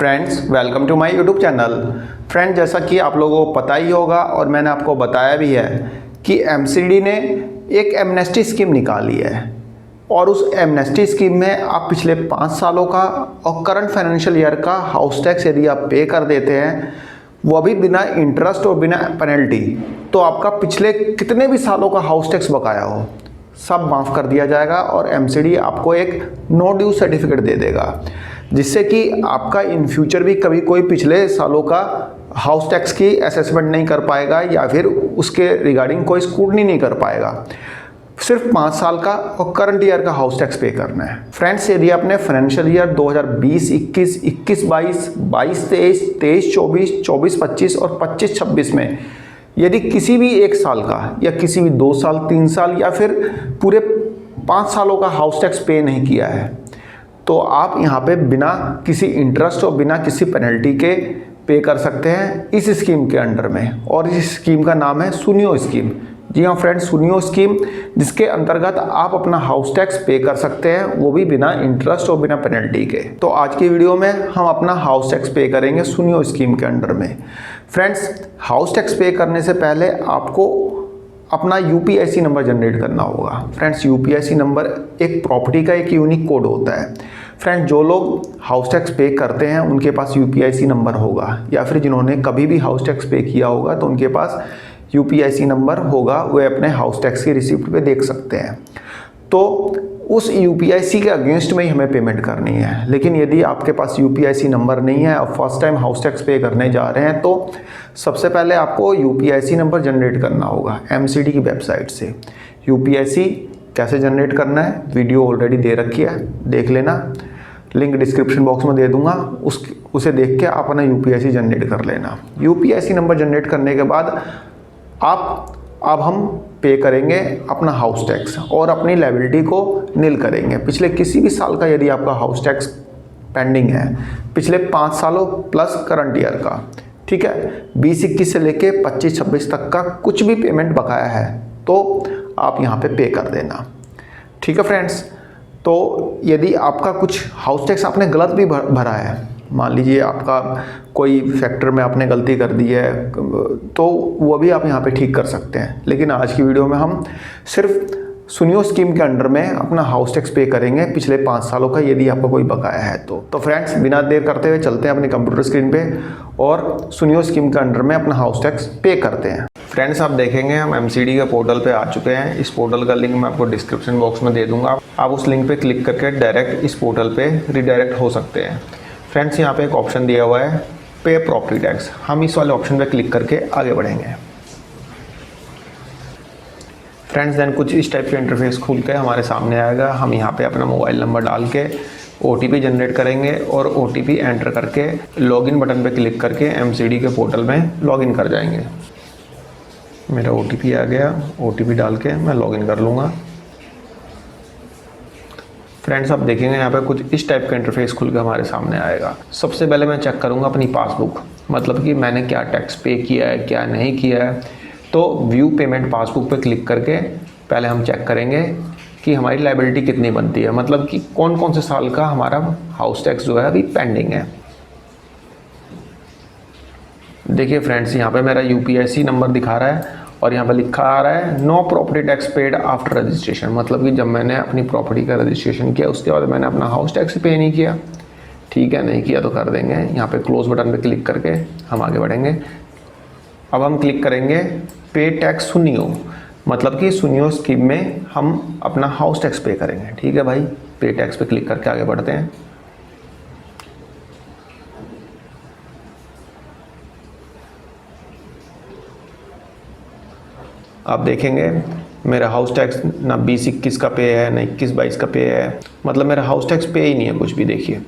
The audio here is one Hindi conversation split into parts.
Friends, welcome to my YouTube channel. Friend, जैसा कि आप लोगों को पता ही होगा और मैंने आपको बताया भी है कि एमसीडी ने एक एमनेस्टी स्कीम निकाली है और उस एमनेस्टी स्कीम में आप पिछले 5 सालों का और करंट फाइनेंशियल ईयर का हाउस टैक्स यदि आप पे कर देते हैं, वो भी बिना इंटरेस्ट और बिना पेनल्टी, तो आपका पिछले कितने भी सालों का हाउस टैक्स बकाया हो सब माफ़ कर दिया जाएगा और एमसीडी आपको एक नो ड्यू सर्टिफिकेट दे देगा, जिससे कि आपका इन फ्यूचर भी कभी कोई पिछले सालों का हाउस टैक्स की असेसमेंट नहीं कर पाएगा या फिर उसके रिगार्डिंग कोई स्क्रूटनी नहीं कर पाएगा। सिर्फ 5 साल का और करंट ईयर का हाउस टैक्स पे करना है। फ्रेंड्स, यदि आपने फाइनेंशियल ईयर 2020-21, 21-22, 22-23, 23-24, 24-25 और 25-26 में यदि किसी भी एक साल का या किसी भी 2 साल, 3 साल या फिर पूरे 5 सालों का हाउस टैक्स पे नहीं किया है, तो आप यहाँ पे बिना किसी इंटरेस्ट और बिना किसी पेनल्टी के पे कर सकते हैं इस स्कीम के अंडर में। और इस स्कीम का नाम है सुनियो स्कीम। जी हाँ फ्रेंड्स, सुनियो स्कीम, जिसके अंतर्गत आप अपना हाउस टैक्स पे कर सकते हैं, वो भी बिना इंटरेस्ट और बिना पेनल्टी के। तो आज की वीडियो में हम अपना हाउस टैक्स पे करेंगे सुनियो स्कीम के अंडर में। फ्रेंड्स, हाउस टैक्स पे करने से पहले आपको अपना यूपीआईसी नंबर जनरेट करना होगा। फ्रेंड्स, यूपीआईसी नंबर एक प्रॉपर्टी का एक यूनिक कोड होता है। फ्रेंड्स, जो लोग हाउस टैक्स पे करते हैं उनके पास यूपीआईसी नंबर होगा, या फिर जिन्होंने कभी भी हाउस टैक्स पे किया होगा तो उनके पास यूपीआईसी नंबर होगा, वे अपने हाउस टैक्स की रिसिप्ट पे देख सकते हैं। तो उस यूपीआईसी के अगेंस्ट में ही हमें पेमेंट करनी है। लेकिन यदि आपके पास यूपीआईसी नंबर नहीं है और फर्स्ट टाइम हाउस टैक्स पे करने जा रहे हैं, तो सबसे पहले आपको यूपीआईसी नंबर जनरेट करना होगा एमसीडी की वेबसाइट से। यूपीआईसी कैसे जनरेट करना है वीडियो ऑलरेडी दे रखी है, देख लेना, लिंक डिस्क्रिप्शन बॉक्स में दे दूंगा, उसे देख के आप अपना यूपीआईसी जनरेट कर लेना। यूपीआईसी नंबर जनरेट करने के बाद अब हम पे करेंगे अपना हाउस टैक्स और अपनी लायबिलिटी को नील करेंगे। पिछले किसी भी साल का यदि आपका हाउस टैक्स पेंडिंग है, पिछले 5 सालों प्लस करंट ईयर का, ठीक है, 20-21 से लेके 25-26 तक का कुछ भी पेमेंट बकाया है तो आप यहाँ पे कर देना। ठीक है फ्रेंड्स, तो यदि आपका कुछ हाउस टैक्स आपने गलत भी भरा है, मान लीजिए आपका कोई फैक्टर में आपने गलती कर दी है, तो वो भी आप यहाँ पे ठीक कर सकते हैं। लेकिन आज की वीडियो में हम सिर्फ सुनियो स्कीम के अंडर में अपना हाउस टैक्स पे करेंगे पिछले 5 सालों का, यदि आपका कोई बकाया है तो फ्रेंड्स, बिना देर करते हुए चलते हैं अपने कंप्यूटर स्क्रीन पे और सुनियो स्कीम के अंडर में अपना हाउस टैक्स पे करते हैं। फ्रेंड्स, आप देखेंगे हम एमसीडी के पोर्टल पे आ चुके हैं। इस पोर्टल का लिंक मैं आपको डिस्क्रिप्शन बॉक्स में दे दूंगा, आप उस लिंक पे क्लिक करके डायरेक्ट इस पोर्टल पे रिडायरेक्ट हो सकते हैं। फ्रेंड्स, यहाँ पे एक ऑप्शन दिया हुआ है पे प्रॉपर्टी टैक्स, हम इस वाले ऑप्शन पे क्लिक करके आगे बढ़ेंगे। फ्रेंड्स, देन कुछ इस टाइप के इंटरफेस खुल के हमारे सामने आएगा। हम यहाँ पे अपना मोबाइल नंबर डाल के ओटीपी जनरेट करेंगे और ओटीपी एंटर करके लॉगिन बटन पे क्लिक करके एमसीडी के पोर्टल में लॉगिन कर जाएंगे। मेरा ओटीपी आ गया, ओटीपी डाल के मैं लॉगिन कर लूँगा। फ्रेंड्स, आप देखेंगे यहाँ पे कुछ इस टाइप का इंटरफेस खुल के हमारे सामने आएगा। सबसे पहले मैं चेक करूँगा अपनी पासबुक, मतलब कि मैंने क्या टैक्स पे किया है क्या नहीं किया है। तो व्यू पेमेंट पासबुक पे क्लिक करके पहले हम चेक करेंगे कि हमारी लायबिलिटी कितनी बनती है, मतलब कि कौन कौन से साल का हमारा हाउस टैक्स जो है अभी पेंडिंग है। देखिए फ्रेंड्स, यहाँ पे मेरा यूपीआईसी नंबर दिखा रहा है और यहाँ पे लिखा आ रहा है no property tax paid after registration, मतलब कि जब मैंने अपनी प्रॉपर्टी का रजिस्ट्रेशन किया उसके बाद मैंने अपना हाउस टैक्स पे नहीं किया। ठीक है, नहीं किया तो कर देंगे। यहाँ पे क्लोज बटन पे क्लिक करके हम आगे बढ़ेंगे। अब हम क्लिक करेंगे पे टैक्स सुनियो, मतलब कि सुनियो स्कीम में हम अपना हाउस टैक्स पे करेंगे। ठीक है भाई, पे टैक्स पे क्लिक करके आगे बढ़ते हैं। आप देखेंगे मेरा हाउस टैक्स ना 20-21 का पे है ना 21-22 का पे है, मतलब मेरा हाउस टैक्स पे ही नहीं है कुछ भी। देखिए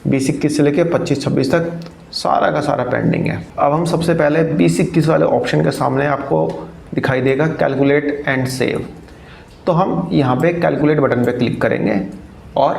20-21 से लेके 25-26 तक सारा का सारा पेंडिंग है। अब हम सबसे पहले 20-21 वाले ऑप्शन के सामने आपको दिखाई देगा कैलकुलेट एंड सेव, तो हम यहाँ पे कैलकुलेट बटन पे क्लिक करेंगे और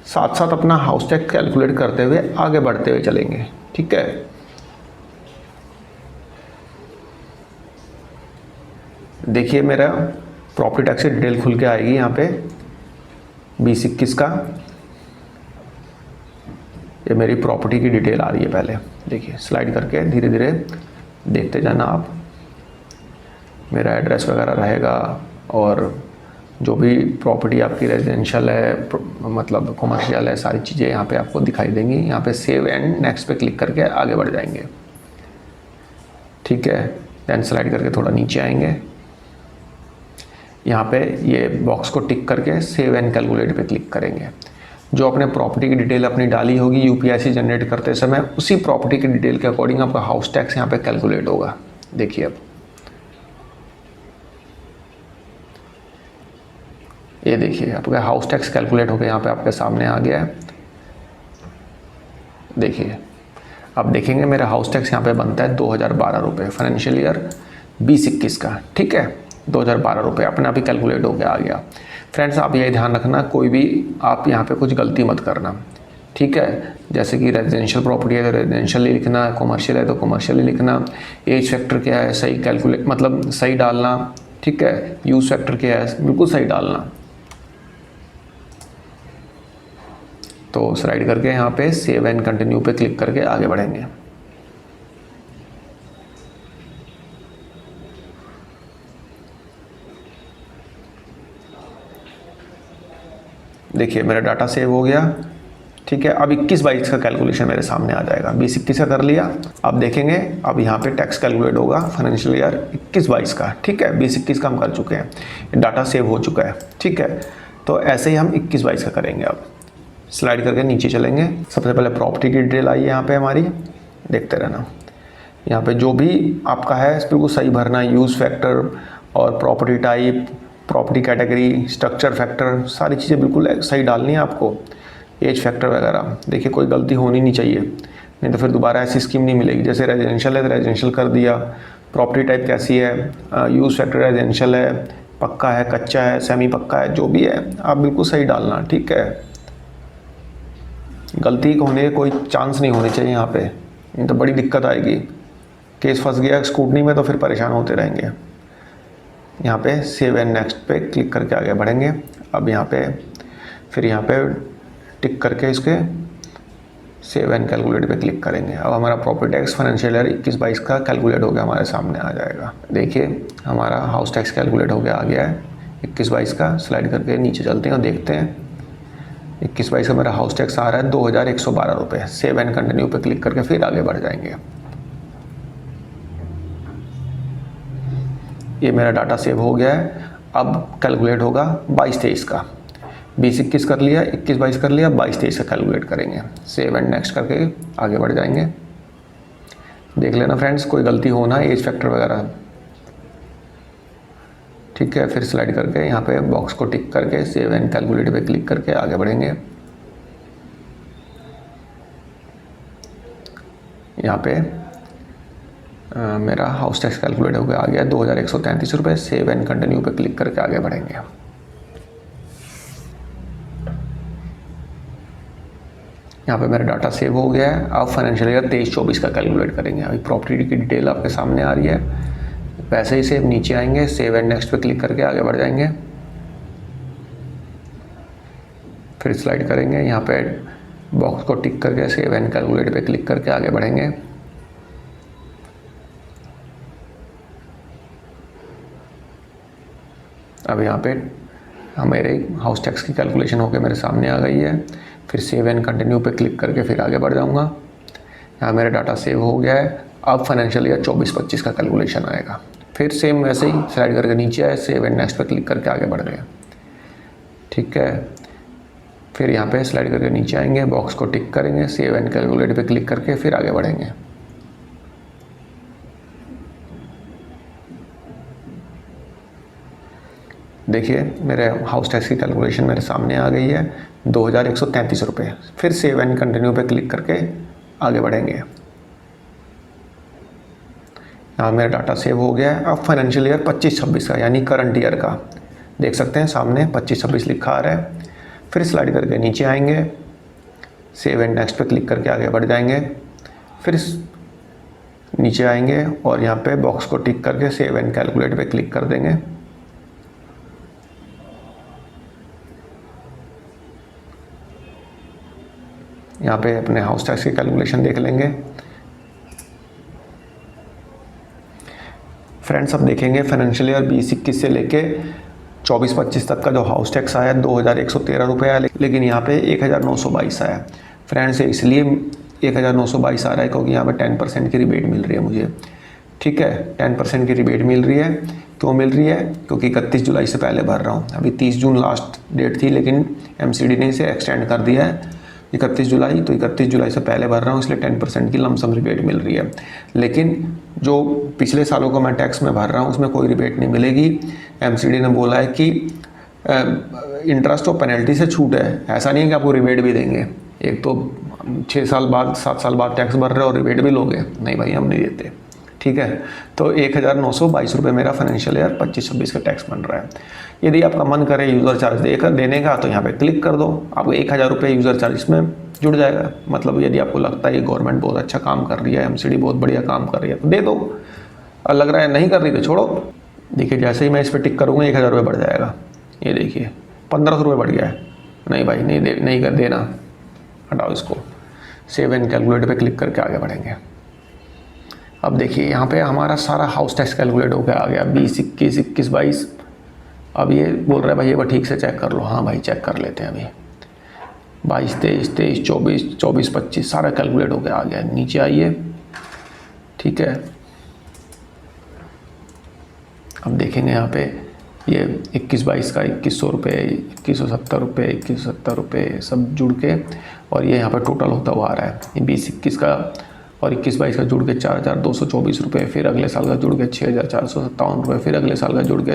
साथ साथ अपना हाउस टैक्स कैलकुलेट करते हुए आगे बढ़ते हुए चलेंगे। ठीक है, देखिए मेरा प्रॉपर्टी टैक्स की डिटेल खुल के आएगी यहाँ पे 20-21 का। ये मेरी प्रॉपर्टी की डिटेल आ रही है। पहले देखिए, स्लाइड करके धीरे धीरे देखते जाना आप। मेरा एड्रेस वगैरह रहेगा और जो भी प्रॉपर्टी आपकी रेजिडेंशियल है, मतलब कॉमर्शियल है, सारी चीज़ें यहाँ पे आपको दिखाई देंगी। यहाँ पे सेव एंड नेक्स्ट पे क्लिक करके आगे बढ़ जाएंगे। ठीक है, देन स्लाइड करके थोड़ा नीचे आएंगे। यहाँ पे ये बॉक्स को टिक करके सेव एंड कैलकुलेट पे क्लिक करेंगे। जो आपने प्रॉपर्टी की डिटेल अपनी डाली होगी यूपीआईसी जनरेट करते समय, उसी प्रॉपर्टी की डिटेल के अकॉर्डिंग आपका हाउस टैक्स यहाँ पे कैलकुलेट होगा। देखिए, अब ये देखिए आपका हाउस टैक्स कैलकुलेट होकर यहाँ पे आपके सामने आ गया है। देखिए, अब देखेंगे मेरा हाउस टैक्स यहाँ पे बनता है 2012 रुपये, फाइनेंशियल ईयर 2021 का। ठीक है, 2012 रुपये अपने आप ही कैलकुलेट होकर आ गया। फ्रेंड्स, आप यही ध्यान रखना, कोई भी आप यहाँ पे कुछ गलती मत करना। ठीक है, जैसे कि रेजिडेंशियल प्रॉपर्टी है तो रेजिडेंशियल ही लिखना, कॉमर्शियल है तो कॉमर्शियल ही लिखना, एज फैक्टर क्या है सही कैलकुलेट मतलब सही डालना। ठीक है, यूज फैक्टर क्या है बिल्कुल सही डालना। तो स्लाइड करके यहाँ पे सेव एंड कंटिन्यू पे क्लिक करके आगे बढ़ेंगे। देखिए, मेरा डाटा सेव हो गया। ठीक है, अब 21-22 का कैलकुलेशन मेरे सामने आ जाएगा। 20-21 का कर लिया। अब देखेंगे, अब यहाँ पे टैक्स कैलकुलेट होगा फाइनेंशियल ईयर 21-22 का। ठीक है, 20-21 का हम कर चुके हैं, डाटा सेव हो चुका है। ठीक है, तो ऐसे ही हम 21-22 का करेंगे। अब स्लाइड करके नीचे चलेंगे। सबसे पहले प्रॉपर्टी की डिटेल आई है यहाँ पे हमारी, देखते रहना। यहाँ पे जो भी आपका है बिल्कुल सही भरना है, यूज़ फैक्टर और property type, property category, structure factor, सारी चीज़ें बिल्कुल सही डालनी है आपको, एज फैक्टर वगैरह। देखिए, कोई गलती होनी नहीं चाहिए, नहीं तो फिर दोबारा ऐसी स्कीम नहीं मिलेगी। जैसे रेजिडेंशियल है तो रेजिडेंशियल कर दिया, प्रॉपर्टी टाइप कैसी है, यूज़ फैक्टर रेजिडेंशियल है, पक्का है, कच्चा है, सेमी पक्का है, जो भी है आप बिल्कुल सही डालना। ठीक है, गलती होने के कोई चांस नहीं होने चाहिए यहाँ पे, नहीं तो बड़ी दिक्कत आएगी। केस फंस गया स्कूटनी में तो फिर परेशान होते रहेंगे। यहाँ पे सेव एंड नेक्स्ट पे क्लिक करके आगे बढ़ेंगे। अब यहाँ पे फिर यहाँ पे टिक करके इसके सेव एंड कैलकुलेट पे क्लिक करेंगे। अब हमारा प्रॉपर्टी टैक्स फाइनेंशियल ईयर 21-22 का कैलकुलेट हो गया, हमारे सामने आ जाएगा। देखिए, हमारा हाउस टैक्स कैलकुलेट हो गया, आ गया है 21-22 का। स्लाइड करके नीचे चलते हैं और देखते हैं 21-22 का मेरा हाउस टैक्स आ रहा है 2112 रुपये। सेव एंड कंटिन्यू पे क्लिक करके फिर आगे बढ़ जाएंगे। ये मेरा डाटा सेव हो गया है। अब कैलकुलेट होगा 22-23 का। 20-21 कर लिया, 21-22 कर लिया, 22-23 का कैलकुलेट करेंगे। सेव एंड नेक्स्ट करके आगे बढ़ जाएंगे। देख लेना फ्रेंड्स, कोई गलती होना है, एज फैक्टर वगैरह। ठीक है, फिर स्लाइड करके यहाँ पे बॉक्स को टिक करके सेव एंड कैलकुलेट पे क्लिक करके आगे बढ़ेंगे। यहाँ पे मेरा हाउस टैक्स कैलकुलेट होकर आ गया 2133 रुपये। सेव एंड कंटिन्यू पे क्लिक करके आगे बढ़ेंगे। यहाँ पे मेरा डाटा सेव हो गया है। अब फाइनेंशियल ईयर 23-24 का कैलकुलेट करेंगे। अभी प्रॉपर्टी की डिटेल आपके सामने आ रही है, वैसे ही सेव नीचे आएंगे, सेव एंड नेक्स्ट पे क्लिक करके आगे बढ़ जाएंगे। फिर स्लाइड करेंगे, यहाँ पे बॉक्स को टिक करके सेव एंड कैलकुलेट पे क्लिक करके आगे बढ़ेंगे। अब यहाँ पे मेरे हाउस टैक्स की कैलकुलेशन होकर मेरे सामने आ गई है। फिर सेव एंड कंटिन्यू पे क्लिक करके फिर आगे बढ़ जाऊँगा। यहाँ मेरा डाटा सेव हो गया है। अब फाइनेंशियल ईयर 24-25 का कैलकुलेशन आएगा। फिर सेम वैसे ही स्लाइड करके नीचे आए, सेव एंड नेक्स्ट पे क्लिक करके आगे बढ़ गए। ठीक है, फिर यहाँ पे स्लाइड करके नीचे आएंगे, बॉक्स को टिक करेंगे, सेव एंड कैलकुलेट पे क्लिक करके फिर आगे बढ़ेंगे। देखिए, मेरे हाउस टैक्स की कैलकुलेशन मेरे सामने आ गई है 2133 रुपये। फिर सेव एंड कंटिन्यू पे क्लिक करके आगे बढ़ेंगे। यहाँ मेरा डाटा सेव हो गया है। अब फाइनेंशियल ईयर 25-26 का, यानी करंट ईयर का देख सकते हैं सामने 25-26 लिखा आ रहा है। फिर स्लाइड करके नीचे आएंगे, सेव एंड नेक्स्ट पे क्लिक करके आगे बढ़ जाएंगे। फिर नीचे आएंगे और यहाँ पे बॉक्स को टिक करके सेव एंड कैलकुलेट पे क्लिक कर देंगे। यहाँ पे अपने हाउस टैक्स की कैलकुलेशन देख लेंगे। फ्रेंड्स, अब देखेंगे फाइनेंशियल ईयर 2021 से लेके 24-25 तक का जो हाउस टैक्स आया 2113 रुपये आया, लेकिन यहाँ पे 1922 आया। फ्रेंड्स, इसलिए 1922 आ रहा है क्योंकि यहाँ पे 10% की रिबेट मिल रही है मुझे। ठीक है, 10% की रिबेट मिल रही है। क्यों मिल रही है? क्योंकि 31 जुलाई से पहले भर रहा हूँ। अभी 30 जून लास्ट डेट थी, लेकिन MCD ने इसे एक्सटेंड कर दिया है 31 जुलाई, तो 31 जुलाई से पहले भर रहा हूँ, इसलिए 10% की लमसम रिबेट मिल रही है। लेकिन जो पिछले सालों को मैं टैक्स में भर रहा हूँ उसमें कोई रिबेट नहीं मिलेगी। MCD ने बोला है कि इंटरेस्ट और पेनल्टी से छूट है, ऐसा नहीं है कि आपको रिबेट भी देंगे। एक तो 6 साल बाद 7 साल बाद टैक्स भर रहे हो और रिबेट भी लोगे, नहीं भाई हम नहीं देते। ठीक है, तो 1922 रुपये मेरा फाइनेंशियल ईयर 25-26 का टैक्स बन रहा है। यदि आपका मन करे यूज़र चार्ज देने का तो यहाँ पे क्लिक कर दो, आपको 1000 रुपये यूज़र चार्ज इसमें जुड़ जाएगा। मतलब यदि आपको लगता है ये गवर्नमेंट बहुत अच्छा काम कर रही है, MCD बहुत बढ़िया काम कर रही है तो दे दो, और लग रहा है नहीं कर रही तो छोड़ो। देखिए, जैसे ही मैं इस पर टिक करूँगा 1000 रुपये बढ़ जाएगा। ये देखिए 1500 रुपये बढ़ गया है। नहीं भाई, नहीं कर देना, हटाओ इसको। सेव एंड कैलकुलेट पे क्लिक करके आगे बढ़ेंगे। अब देखिए यहाँ पे हमारा सारा हाउस टैक्स कैलकुलेट होकर आ गया 20, 21, 21, 22। अब ये बोल रहा है भाई ये बार ठीक से चेक कर लो। हाँ भाई, चेक कर लेते हैं। अभी 22, 23, 24, 24, 25 सारा कैलकुलेट होकर आ गया। नीचे आइए। ठीक है, अब देखेंगे यहाँ पे ये 21-22 का 2100 रुपये, 2170 रुपये, 2170 रुपये सब जुड़ के, और ये यहाँ पर टोटल होता हुआ आ रहा है। ये 20-21 का और 21-22 का जुड़ के 4224 रुपये, फिर अगले साल का जुड़ के 6457 रुपये, फिर अगले साल का जुड़ के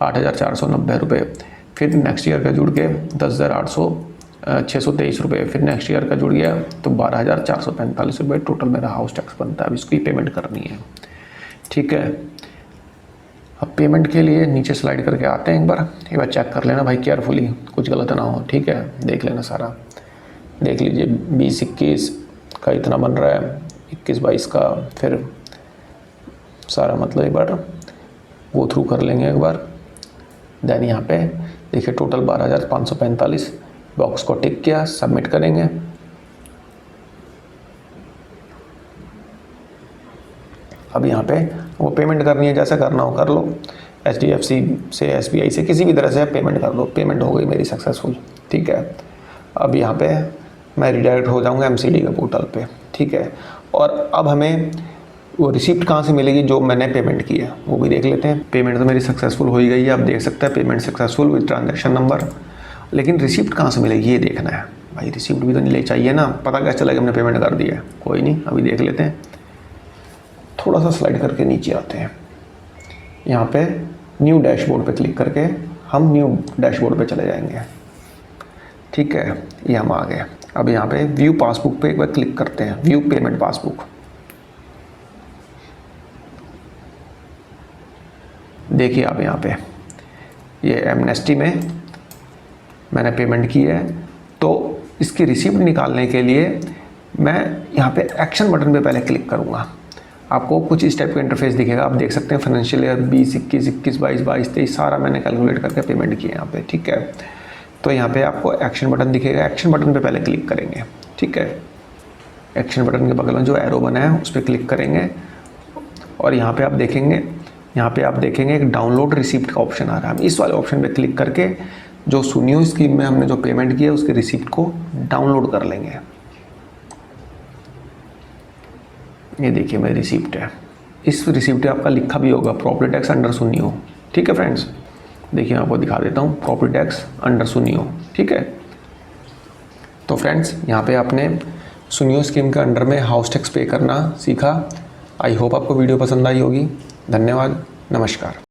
8490 रुपये, फिर नेक्स्ट ईयर का जुड़ के 623 रुपये, फिर नेक्स्ट ईयर का जुड़ गया तो 12445 रुपये टोटल मेरा हाउस टैक्स बनता है। अब इसकी पेमेंट करनी है। ठीक है, अब पेमेंट के लिए नीचे स्लाइड करके आते हैं। एक बार चेक कर लेना भाई केयरफुली, कुछ गलत ना हो। ठीक है, देख लेना सारा, देख लीजिए 20-21 का इतना बन रहा है, 21-22 का, फिर सारा मतलब एक बार गो थ्रू कर लेंगे एक बार। देन यहाँ पे देखिए टोटल 12545, बॉक्स को टिक किया, सबमिट करेंगे। अब यहाँ पे वो पेमेंट करनी है, जैसा करना हो कर लो। HDFC से, SBI से, किसी भी तरह से पेमेंट कर दो। पेमेंट हो गई मेरी सक्सेसफुल। ठीक है, अब यहाँ पे मैं रिडायरेक्ट हो जाऊँगा MCD के पोर्टल पे। ठीक है, और अब हमें वो रिसिप्ट कहाँ से मिलेगी जो मैंने पेमेंट की है वो भी देख लेते हैं। पेमेंट तो मेरी सक्सेसफुल हो ही गई है, आप देख सकते हैं payment successful with transaction number. लेकिन रिसिप्ट कहाँ से मिलेगी ये देखना है भाई। रिसिप्ट भी तो नहीं ले चाहिए ना, पता कैसे चला कि हमने पेमेंट कर दिया है। कोई नहीं, अभी देख लेते हैं। थोड़ा सा स्लाइड करके नीचे आते हैं। यहाँ पे न्यू डैशबोर्ड पे क्लिक करके हम न्यू डैशबोर्ड पे चले जाएंगे। ठीक है, ये हम आ गए। अब यहाँ पे व्यू पासबुक पे एक बार क्लिक करते हैं, व्यू पेमेंट पासबुक। देखिए आप यहाँ पे ये एमनेस्टी में मैंने पेमेंट की है, तो इसकी रिसिप्ट निकालने के लिए मैं यहाँ पे एक्शन बटन पे पहले क्लिक करूँगा। आपको कुछ इस टाइप का इंटरफेस दिखेगा, आप देख सकते हैं फाइनेंशियल ईयर 20, 21, 22, 22, 23 सारा मैंने कैलकुलेट करके पेमेंट किया यहाँ पे। ठीक है, तो यहाँ पे आपको एक्शन बटन दिखेगा, एक्शन बटन पे पहले क्लिक करेंगे। ठीक है, एक्शन बटन के बगल में जो एरो बना है उस पर क्लिक करेंगे, और यहाँ पे आप देखेंगे एक डाउनलोड रिसिप्ट का ऑप्शन आ रहा है। हम इस वाले ऑप्शन पे क्लिक करके जो सुनियो स्कीम में हमने जो पेमेंट की है उसकी रिसिप्ट को डाउनलोड कर लेंगे। ये देखिए मेरी रिसिप्ट है। इस रिसिप्ट पे आपका लिखा भी होगा प्रॉपर्टी टैक्स अंडर सुनियो। ठीक है फ्रेंड्स, देखिए मैं आपको दिखा देता हूँ, प्रॉपर्टी टैक्स अंडर सुनियो। ठीक है, तो फ्रेंड्स यहाँ पे आपने सुनियो स्कीम के अंडर में हाउस टैक्स पे करना सीखा। आई होप आपको वीडियो पसंद आई होगी। धन्यवाद, नमस्कार।